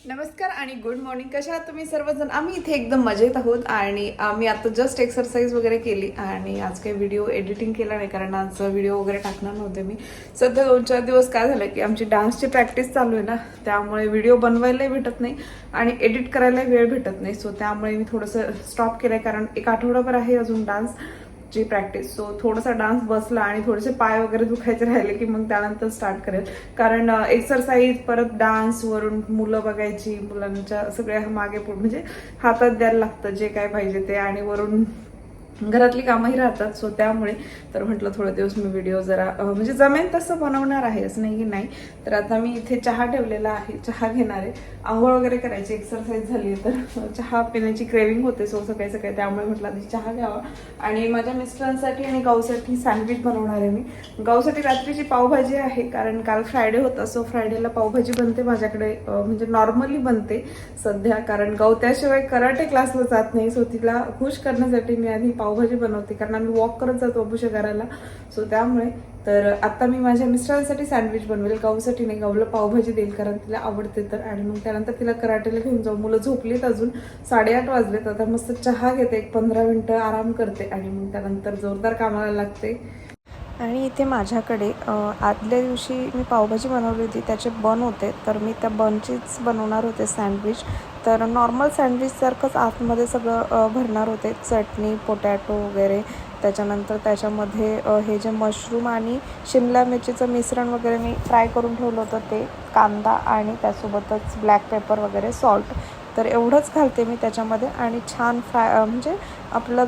नमस्कार आणि good morning. कशा आहात तुम्ही सर्वजण? आम्ही इथे एकदम मजेत आहोत आणि आम्ही आता जस्ट एक्सरसाइज वगैरे केली आणि आज काही व्हिडिओ एडिटिंग केला नाही कारण आज व्हिडिओ वगैरे टाकणार नव्हते मी. सध्या 2-4 दिवस काय झालं की आमची डान्सची प्रॅक्टिस चालू आहे ना, त्यामुळे व्हिडिओ बनवायलाही भेटत नाही आणि एडिट करायलाही वेळ भेटत नाही. सो त्यामुळे मी थोडंसं स्टॉप केलं आहे कारण एक आठवडाभर आहे अजून डान्स ची प्रॅक्टिस. सो थोडासा डान्स बसला आणि थोडेसे पाय वगैरे दुखायचे राहिले की मग त्यानंतर स्टार्ट करेल. कारण एक्सरसाइज परत डान्स वरून मुलं बघायची, मुलांच्या सगळ्या मागे पुढे म्हणजे हातात द्यायला लागतं जे काय पाहिजे ते आणि वरून घरातली कामही राहतात. सो त्यामुळे तर म्हटलं थोडे दिवस मी व्हिडिओ जरा म्हणजे जमेन तसं बनवणार आहे, असं नाही की नाही. तर आता मी इथे चहा ठेवलेला आहे, चहा घेणार आहे. आंघोळ वगैरे करायची, एक्सरसाइज झाली आहे तर चहा पिण्याची क्रेविंग होते सो सकाळी सकाळी, त्यामुळे म्हटलं आधी चहा घ्यावा. आणि माझ्या मिस्टरांसाठी आणि गाऊसाठी सँडविच बनवणार आहे मी. गाऊसाठी रात्रीची पावभाजी आहे कारण काल फ्रायडे होता. सो फ्रायडेला पावभाजी बनते माझ्याकडे, म्हणजे नॉर्मली बनते सध्या, कारण गाऊ त्याशिवाय कराटे क्लासला जात नाही. सो तिला खुश करण्यासाठी मी आधी पावभाजी बनवते कारण आम्ही वॉक करत जातो अबुशा घराला. सो त्यामुळे तर आता मी माझ्या मिस्टरांसाठी सँडविच बनवेल, गाऊसाठी नाही. गाऊला पावभाजी देईल कारण तिला आवडते तर. आणि मग त्यानंतर तिला कराटेला घेऊन जाऊ. मुलं झोपलीत अजून, 8:30 वाजलेत. आता मस्त चहा घेते, एक 15 मिनिटं आराम करते आणि मग त्यानंतर जोरदार कामाला लागते. आणि इथे माझ्याकडे आदल्या दिवशी मी पावभाजी बनवली होती, त्याचे बन होते, तर मी त्या बनचीच बनवणार होते सँडविच. तर नॉर्मल सँडविचसारखंच आतमध्ये सगळं भरणार होते, चटणी, पोटॅटो वगैरे. त्याच्यानंतर त्याच्यामध्ये हे जे मशरूम आणि शिमला मिरचीचं मिश्रण वगैरे मी फ्राय करून ठेवलं होतं, ते कांदा आणि त्यासोबतच ब्लॅक पेपर वगैरे, सॉल्ट. तर एवढंच घालते मी त्याच्यामध्ये आणि छान फ्राय म्हणजे आपलं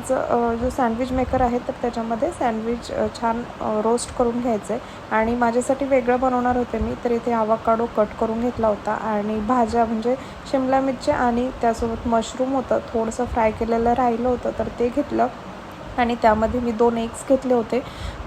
जो सँडविच मेकर आहे तर त्याच्यामध्ये सँडविच छान रोस्ट करून घ्यायचं आहे. आणि माझ्यासाठी वेगळं बनवणार होते मी, तर इथे आवाकाडो कट करून घेतला होता आणि भाज्या म्हणजे शिमला मिरची आणि त्यासोबत मशरूम होतं, थोडंसं फ्राय केलेलं राहिलं होतं तर ते घेतलं. आणि त्यामध्ये मी 2 एग्स घेतले होते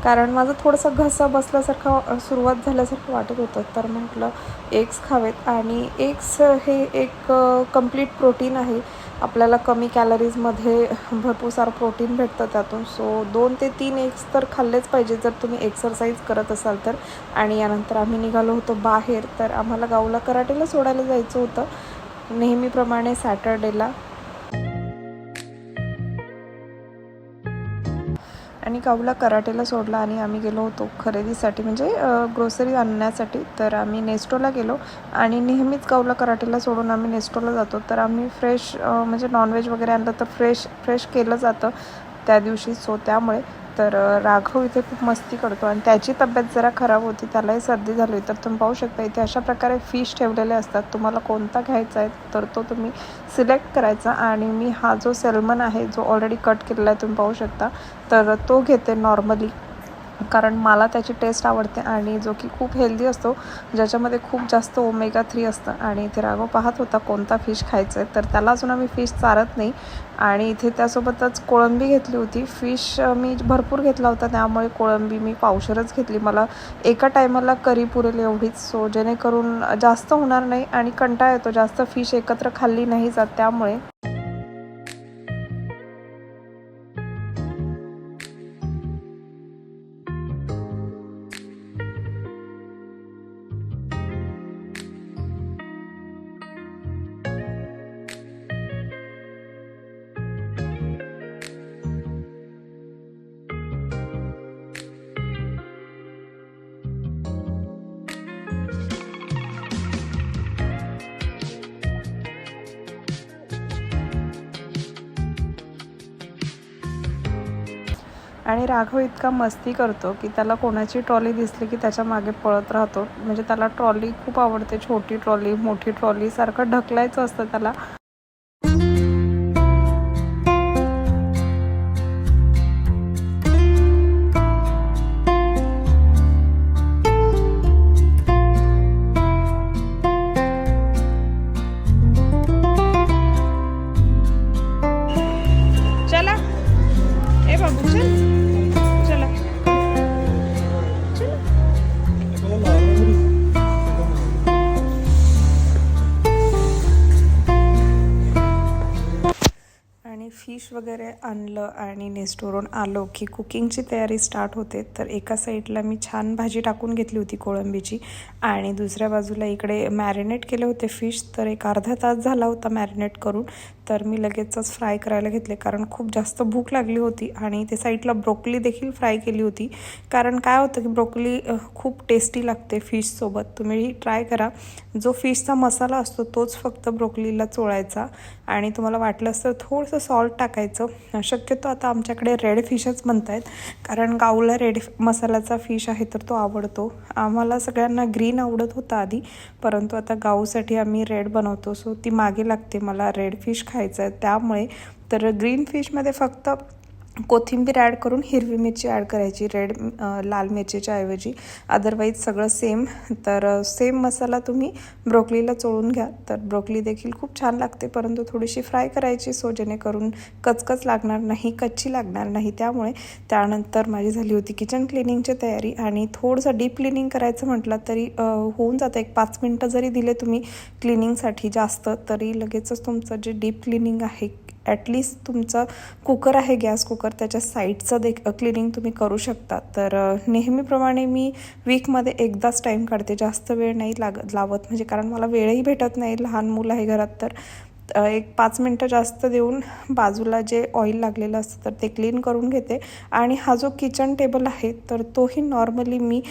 कारण माझं थोडंसं घसा बसल्यासारखं सुरुवात झाल्यासारखं वाटत होतं, तर म्हटलं एग्स खावेत. आणि एग्स हे एक कंप्लीट प्रोटीन आहे, आपल्याला कमी कॅलरीजमध्ये भरपूर सारं प्रोटीन भेटतं त्यातून. सो 2 ते 3 एग्स तर खाल्लेच पाहिजे जर तुम्ही एक्सरसाइज करत असाल तर. आणि यानंतर आम्ही निघालो होतो बाहेर, तर आम्हाला गाऊला कराटेला सोडायला जायचं होतं नेहमीप्रमाणे सॅटर्डेला. आणि गाऊला कराटेला सोडला आणि आम्ही गेलो होतो खरेदीसाठी, म्हणजे ग्रोसरी आणण्यासाठी. तर आम्ही नेस्टोला गेलो आणि नेहमीच गाऊला कराटेला सोडून आम्ही नेस्टोला जातो. तर आम्ही फ्रेश म्हणजे नॉनव्हेज वगैरे आणलं तर फ्रेश केलं जातं त्या दिवशी. सो त्यामुळे तर राघव इथे खूप मस्ती करतो आणि त्याची तब्येत जरा खराब होती, त्यालाही सर्दी झाली. तर तुम्ही पाहू शकता इथे अशा प्रकारे फिश ठेवलेले असतात, तुम्हाला कोणता घ्यायचा आहे तर तो तुम्ही सिलेक्ट करायचा. आणि मी हा जो सॅल्मन आहे जो ऑलरेडी कट केलेला आहे तुम्ही पाहू शकता, तर तो घेते नॉर्मली कारण मला त्याची टेस्ट आवडते आणि जो की खूप हेल्दी असतो, ज्याच्यामध्ये खूप जास्त ओमेगा 3 असतं. आणि इथे राघव पाहत होता कोणता फिश खायचा आहे, तर त्याला अजून आम्ही फिश चारत नाही. आणि इथे त्यासोबतच कोळंबी घेतली होती. फिश मी भरपूर घेतला होता त्यामुळे कोळंबी मी पावशरच घेतली, मला एका टायमाला करी पुरेल एवढीच. सो जेणेकरून जास्त होणार नाही आणि कंटाळा येतो, जास्त फिश एकत्र खाल्ली नाही जात त्यामुळे. आणि राघव इतका मस्ती करतो की त्याला कोणाची ट्रॉली दिसली की त्याच्या मागे पळत राहतो, म्हणजे त्याला ट्रॉली खूप आवडते, छोटी ट्रॉली मोठी ट्रॉली सारखं ढकलायचं असतं त्याला. चला ए बाबू चल, चला चला. वगैरे आणलं आणि नेस्टोरून आलो की कुकिंगची तयारी स्टार्ट होते. तर एका साईडला मी छान भाजी टाकून घेतली होती कोळंबीची आणि दुसऱ्या बाजूला इकडे मॅरिनेट केले होते फिश. तर एक अर्धा तास झाला होता मॅरिनेट करून. तर मी लगेचच फ्राय करायला घेतले कारण खूप जास्त भूक लागली होती. आणि ते साईडला ब्रोकली देखील फ्राय केली होती कारण काय होतं की ब्रोकली खूप टेस्टी लागते फिशसोबत. तुम्ही ट्राय करा. जो फिशचा मसाला असतो तोच फक्त ब्रोकलीला चोळायचा आणि तुम्हाला वाटलं असतं थोडंसं सॉल्ट टाकायचं. शक्यतो आता आमच्याकडे रेड फिशच बनत आहेत कारण गावला रेड मसाल्याचा फिश आहे तर तो आवडतो. आम्हाला सगळ्यांना ग्रीन आवडत होता आधी, परंतु आता गावसाठी आम्ही रेड बनवतो. सो ती मागे लागते. मला रेड फिश खायचं आहे त्यामुळे. तर ग्रीन फिशमध्ये फक्त कोथिंबीर ॲड करून हिरवी मिरची ॲड करायची लाल मिरचीच्या ऐवजी. अदरवाईज सगळं सेम. तर सेम मसाला तुम्ही ब्रोकलीला चोळून घ्या. तर ब्रोकली देखील खूप छान लागते परंतु थोडीशी फ्राय करायची सो जेणेकरून कचकच लागणार नाही, कच्ची लागणार नाही. त्यामुळे त्यानंतर माझी झाली होती किचन क्लिनिंगची तयारी. आणि थोडंसं डीप क्लिनिंग करायचं म्हटलं तरी होऊन जातं. एक 5 मिनटं जरी दिले तुम्ही क्लिनिंगसाठी जास्त तरी लगेचच तुमचं जे डीप क्लिनिंग आहे, ॲटलिस्ट तुमचं कुकर आहे गॅस कुकर त्याच्या साईडचं क्लिनिंग तुम्ही करू शकता. तर नेहमीप्रमाणे मी वीकमध्ये एकदाच टाईम काढते, जास्त वेळ नाही लावत म्हणजे कारण मला वेळही भेटत नाही. लहान मुलं आहे घरात तर एक 5 मिनटं जास्त देऊन बाजूला जे ऑइल लागलेलं असतं तर ते क्लीन करून घेते. आणि हा जो किचन टेबल आहे तर तोही नॉर्मली मी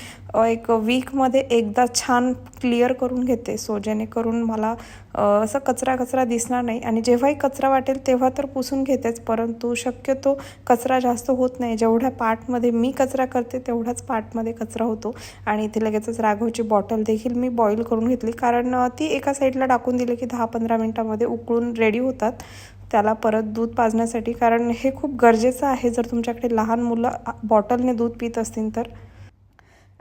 एक वीकमध्ये एकदा छान क्लिअर करून घेते सो जेणेकरून मला असं कचरा दिसणार नाही. आणि जेव्हाही कचरा वाटेल तेव्हा तर पुसून घेतेच, परंतु शक्यतो कचरा जास्त होत नाही. जेवढ्या पार्टमध्ये मी कचरा करते तेवढ्याच पार्टमध्ये कचरा होतो. आणि इथे लगेचच राघवची बॉटल देखील मी बॉईल करून घेतली कारण ती एका साईडला टाकून दिली की 10-15 मिनटामध्ये उकळून रेडी होतात त्याला परत दूध पाजण्यासाठी. कारण हे खूप गरजेचं आहे जर तुमच्याकडे लहान मुलं बॉटलने दूध पित असतील तर.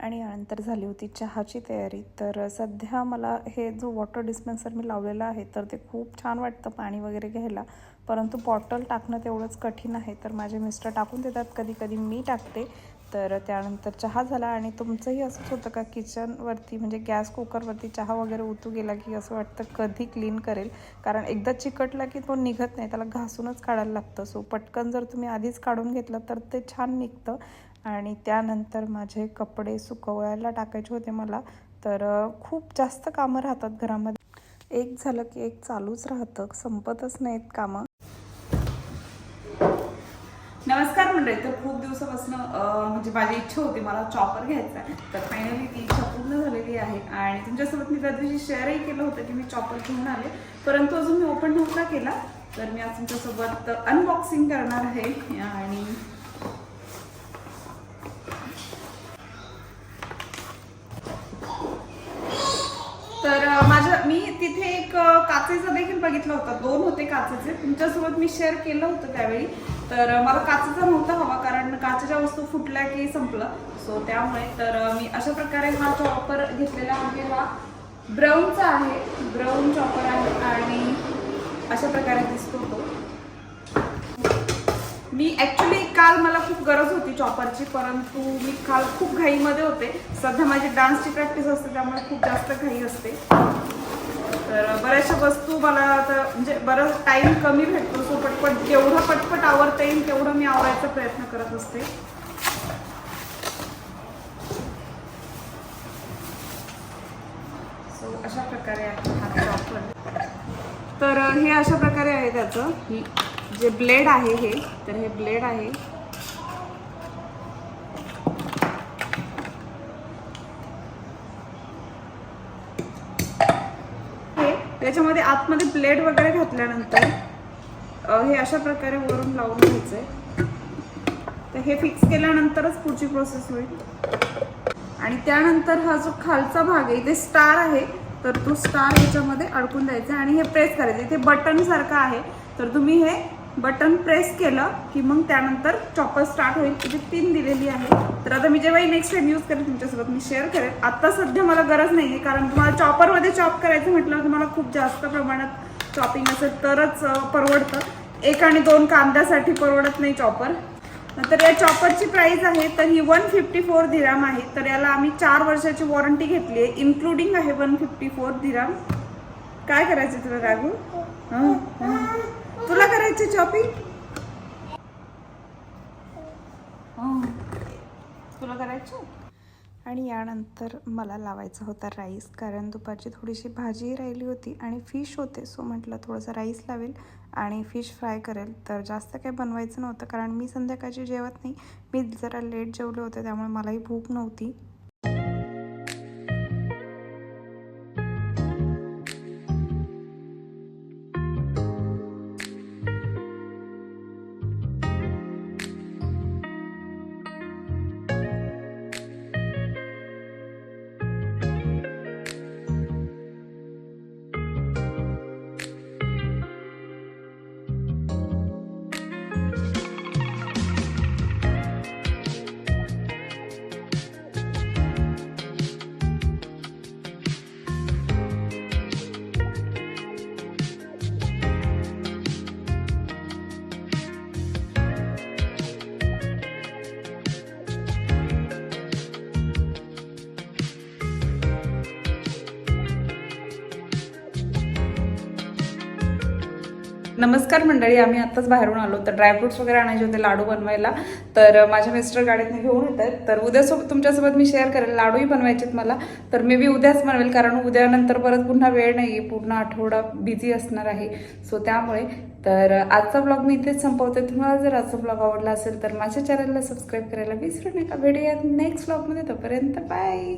आणि यानंतर झाली होती चहाची तयारी. तर सध्या मला हे जो वॉटर डिस्पेन्सर मी लावलेला आहे तर ते खूप छान वाटतं पाणी वगैरे घ्यायला, परंतु बॉटल टाकणं तेवढंच कठीण आहे. तर माझे मिस्टर टाकून देतात, कधी मी टाकते. तर त्यानंतर चहा झाला. आणि तुमचंही असंच होतं का किचनवरती म्हणजे गॅस कुकरवरती चहा वगैरे उतू गेला की असं वाटतं कधी क्लीन करेल, कारण एकदा चिकटला की तो निघत नाही, त्याला घासूनच काढायला लागतं. सो पटकन जर तुम्ही आधीच काढून घेतलं तर ते छान निघतं. आणि त्यानंतर माझे कपडे सुकवायला टाकायचे होते मला. तर खूप जास्त कामं राहतात घरामध्ये, एक झालं की एक चालूच राहतं, संपतच नाहीत कामं. नमस्कार मंडळी. तर खूप दिवसापासून म्हणजे माझी इच्छा होती मला चॉपर घ्यायचा आहे. तर फायनली ती इच्छा पूर्ण झालेली आहे. आणि तुमच्यासोबत मी त्या दिवशी शेअरही केलं होतं की मी चॉपर घेऊन आले, परंतु अजून मी ओपन नव्हता केला. तर मी आज तुमच्यासोबत अनबॉक्सिंग करणार आहे. आणि तर मी तिथे एक काचेचा देखील बघितला होता, 2 होते काचेचे. तुमच्यासोबत मी शेअर केलं होतं त्यावेळी. तर मला काचेचा नव्हता हवा कारण काचेच्या वस्तू फुटल्या की संपलं. सो त्यामुळे तर मी अशा प्रकारे हा चॉपर घेतलेला आहे. हा ब्राऊनचा आहे, ब्राऊन चॉपर आहे आणि अशा प्रकारे दिसतो तो. मी ॲक्च्युली काल मला खूप गरज होती चॉपरची, परंतु मी काल खूप घाईमध्ये होते. सध्या माझी डान्सची प्रॅक्टिस असते त्यामुळे खूप जास्त घाई असते. तर बऱ्याचशा वस्तू मला आता म्हणजे बराच टाईम कमी भेटतो. सो जेवढं पटपट आवरता येईल तेवढं मी आवरायचा प्रयत्न करत असते. सो अशा प्रकारे आहे हा चॉपर. तर हे अशा प्रकारे आहे त्याचं जे ब्लेड आहे हे. तर हे ब्लेड आहे. त्याच्यामध्ये आतमध्ये ब्लेड वगैरे घातल्यानंतर हे अशा प्रकारे वरून लावून घ्यायचंय. तर हे फिक्स केल्यानंतरच पुढची प्रोसेस होईल. आणि त्यानंतर हा जो खालचा भाग आहे इथे स्टार आहे तर तो स्टार याच्यामध्ये अडकून द्यायचा आणि हे प्रेस करायचं. इथे बटन सारखं आहे तर तुम्ही हे बटन प्रेस केलं की मग त्यानंतर चॉपर स्टार्ट होईल. इथे पिन दिलेली आहे. तर आता मी जेव्हाही नेक्स्ट टाइम यूज करेन तुमच्यासोबत मी शेअर करेन. आता सध्या मला गरज नाही आहे कारण तुम्हाला चॉपरमध्ये चॉप करायचं म्हटलं तुम्हाला खूप जास्त प्रमाणात चॉपिंग असेल तरच परवडतं. 1 आणि 2 कांद्यासाठी परवडत नाही चॉपर. तर या चॉपरची प्राइस आहे तर ही 154 दिराम आहे. तर याला आम्ही 4 वर्षाची वॉरंटी घेतली आहे, इन्क्लुडिंग आहे 154 दिराम. काय करायचं तुला राघू? तुला करायचं चॉपिंग? तुला करायचं? आणि यानंतर मला लावायचा होता राईस, कारण दुपारची थोडीशी भाजी राहिली होती आणि फिश होते. सो म्हटलं थोडंसं राईस लावेल आणि फिश फ्राय करेल. तर जास्त काही बनवायचं नव्हतं, कारण मी संध्याकाळची जेवत नाही. मी जरा लेट जेवले होते, त्यामुळे मलाही भूक नव्हती. नमस्कार मंडळी, आम्ही आत्ताच बाहेरून आलो. तर ड्रायफ्रुट्स वगैरे आणायचे होते लाडू बनवायला. तर माझ्या मिस्टर गाडीतनं घेऊन येत आहेत. तर उद्या तुमच्यासोबत मी शेअर करेल. लाडूही बनवायचे आहेत मला. तर मी उद्याच बनवेल, कारण उद्यानंतर परत पुन्हा वेळ नाही आहे. पूर्ण आठवडा बिझी असणार आहे. सो त्यामुळे तर आजचा ब्लॉग मी इथेच संपवते. तुम्हाला जर आजचा ब्लॉग आवडला असेल तर माझ्या चॅनलला सबस्क्राईब करायला विसरू नका. भेटूयात नेक्स्ट ब्लॉगमध्ये. तोपर्यंत बाय.